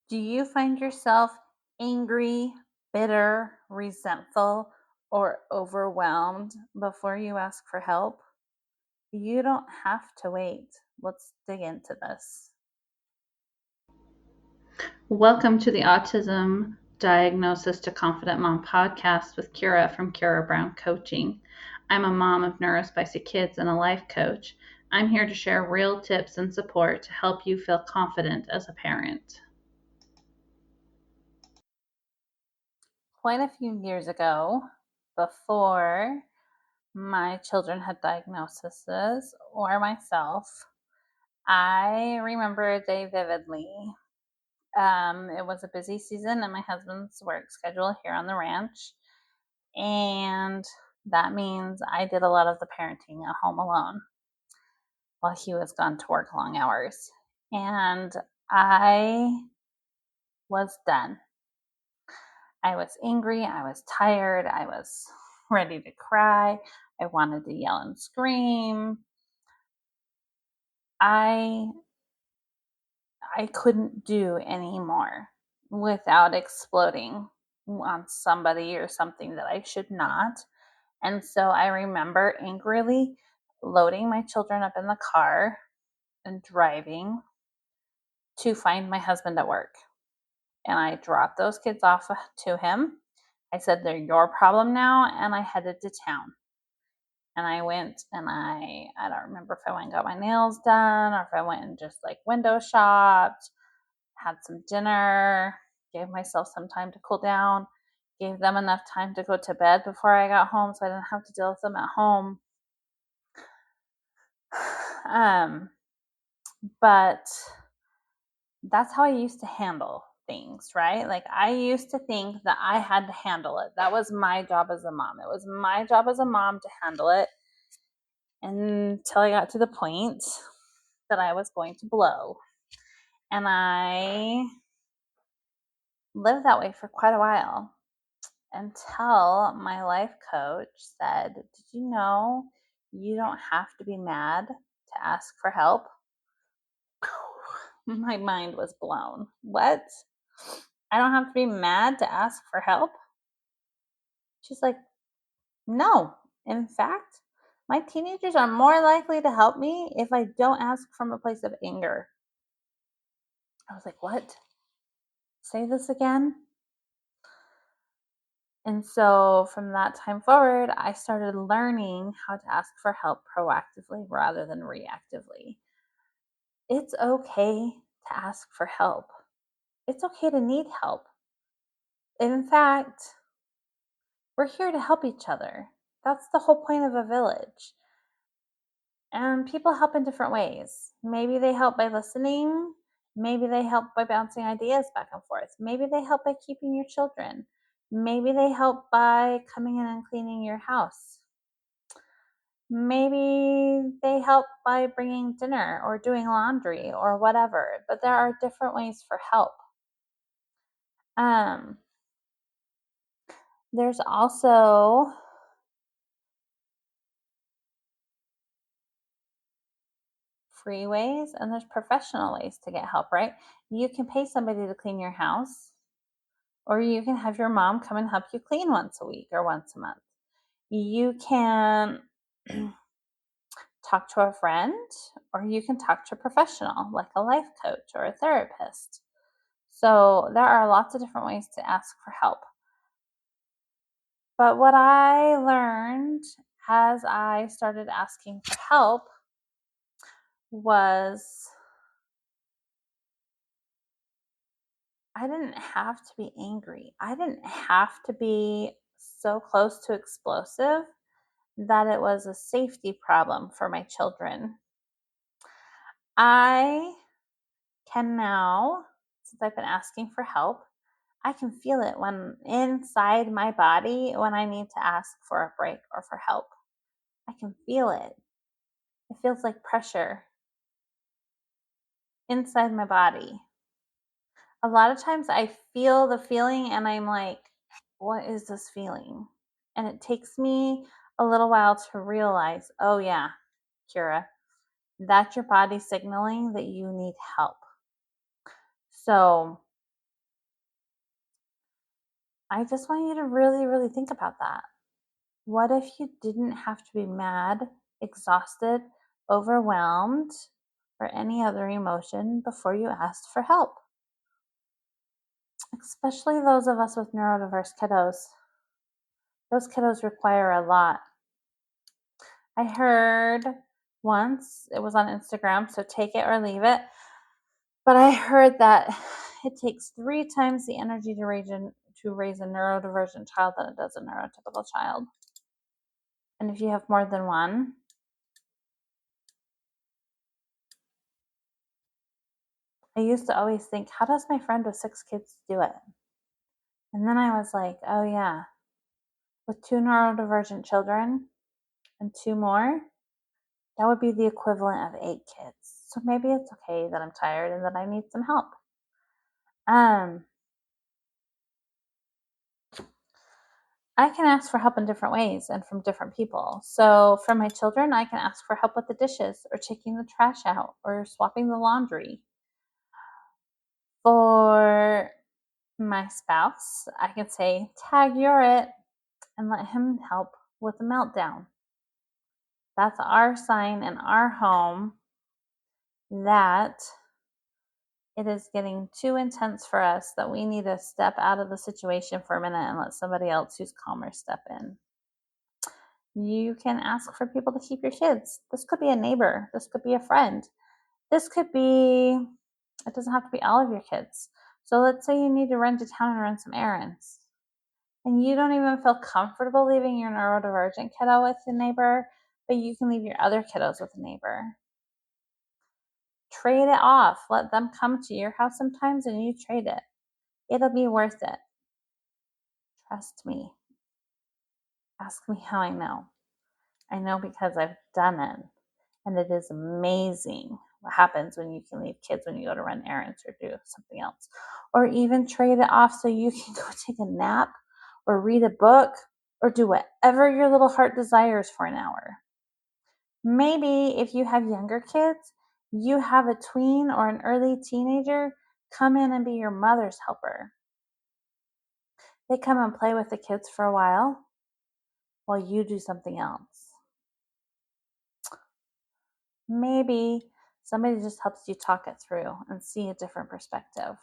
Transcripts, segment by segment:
Do you find yourself angry, bitter, resentful, or overwhelmed before you ask for help? You don't have to wait. Let's dig into this. Welcome to the Autism Diagnosis to Confident Mom podcast with Kira from Kira Brown Coaching. I'm a mom of neurospicy kids and a life coach. I'm here to share real tips and support to help you feel confident as a parent. Quite a few years ago, before my children had diagnoses or myself, I remember a day vividly. It was a busy season in my husband's work schedule here on the ranch. And that means I did a lot of the parenting at home alone while he was gone to work long hours. And I was done. I was angry. I was tired. I was ready to cry. I wanted to yell and scream. I I couldn't do anymore without exploding on somebody or something that I should not. And so I remember angrily loading my children up in the car and driving to find my husband at work. And I dropped those kids off to him. I said, "They're your problem now." And I headed to town. And I went and I don't remember if I went and got my nails done or if I went and just like window shopped, had some dinner, gave myself some time to cool down, gave them enough time to go to bed before I got home so I didn't have to deal with them at home. Um, but that's how I used to handle things, right? Like I used to think that I had to handle it. That was my job as a mom. It was my job as a mom to handle it until I got to the point that I was going to blow. And I lived that way for quite a while until my life coach said, "Did you know you don't have to be mad to ask for help?" My mind was blown. What? I don't have to be mad to ask for help? She's like, "No. In fact, my teenagers are more likely to help me if I don't ask from a place of anger." I was like, "What? Say this again?" And so from that time forward, I started learning how to ask for help proactively rather than reactively. It's okay to ask for help. It's okay to need help. In fact, we're here to help each other. That's the whole point of a village. And people help in different ways. Maybe they help by listening. Maybe they help by bouncing ideas back and forth. Maybe they help by keeping your children. Maybe they help by coming in and cleaning your house. Maybe they help by bringing dinner or doing laundry or whatever. But there are different ways for help. Um, there's also free ways and there's professional ways to get help, right? You can pay somebody to clean your house, or you can have your mom come and help you clean once a week or once a month. You can talk to a friend, or you can talk to a professional like a life coach or a therapist. So there are lots of different ways to ask for help. But what I learned as I started asking for help was I didn't have to be angry. I didn't have to be so close to explosive that it was a safety problem for my children. I can now, since I've been asking for help, I can feel it when inside my body when I need to ask for a break or for help. I can feel it. It feels like pressure inside my body. A lot of times I feel the feeling and I'm like, what is this feeling? And it takes me a little while to realize, oh, yeah, Kira, that's your body signaling that you need help. So I just want you to really, really think about that. What if you didn't have to be mad, exhausted, overwhelmed, or any other emotion before you asked for help? Especially those of us with neurodiverse kiddos. Those kiddos require a lot. I heard once, it was on Instagram, so take it or leave it, but I heard that it takes 3 times the energy to raise a neurodivergent child than it does a neurotypical child. And if you have more than one, I used to always think, how does my friend with 6 kids do it? And then I was like, oh yeah, with 2 neurodivergent children and 2 more, that would be the equivalent of 8 kids. So maybe it's okay that I'm tired and that I need some help. I can ask for help in different ways and from different people. So for my children, I can ask for help with the dishes or taking the trash out or swapping the laundry. For my spouse, I can say, tag, you're it, and let him help with the meltdown. That's our sign in our home that it is getting too intense for us, that we need to step out of the situation for a minute and let somebody else who's calmer step in. You can ask for people to keep your kids. This could be a neighbor. This could be a friend. This could be, it doesn't have to be all of your kids. So let's say you need to run to town and run some errands. And you don't even feel comfortable leaving your neurodivergent kiddo with a neighbor, but you can leave your other kiddos with a neighbor. Trade it off. Let them come to your house sometimes and you trade it. It'll be worth it. Trust me. Ask me how I know. I know because I've done it. And it is amazing what happens when you can leave kids when you go to run errands or do something else. Or even trade it off so you can go take a nap or read a book or do whatever your little heart desires for an hour. Maybe if you have younger kids, you have a tween or an early teenager come in and be your mother's helper. They come and play with the kids for a while you do something else. Maybe somebody just helps you talk it through and see a different perspective,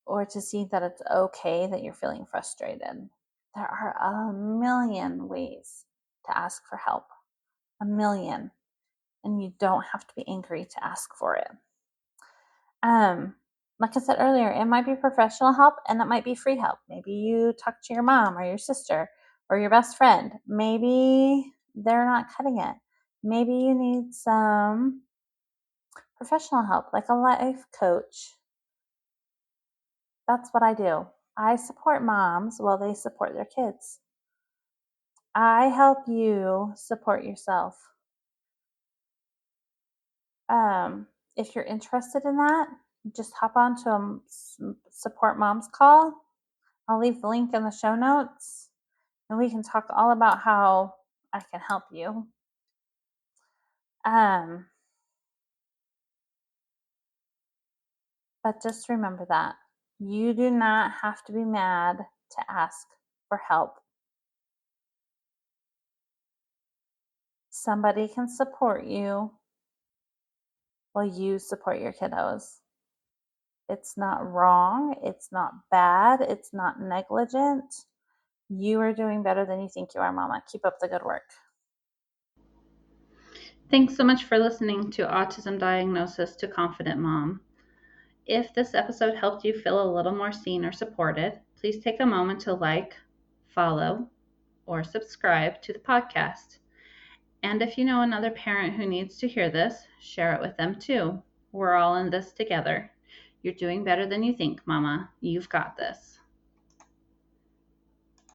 or to see that it's okay that you're feeling frustrated. There are a million ways to ask for help, a million, and you don't have to be angry to ask for it. Like I said earlier, it might be professional help and it might be free help. Maybe you talk to your mom or your sister or your best friend. Maybe they're not cutting it. Maybe you need some professional help, like a life coach. That's what I do. I support moms while they support their kids. I help you support yourself. If you're interested in that, just hop on to a support moms call. I'll leave the link in the show notes and we can talk all about how I can help you. But just remember that you do not have to be mad to ask for help. Somebody can support you while you support your kiddos. It's not wrong. It's not bad. It's not negligent. You are doing better than you think you are, Mama. Keep up the good work. Thanks so much for listening to Autism Diagnosis to Confident Mom. If this episode helped you feel a little more seen or supported, please take a moment to like, follow, or subscribe to the podcast. And if you know another parent who needs to hear this, share it with them too. We're all in this together. You're doing better than you think, Mama. You've got this.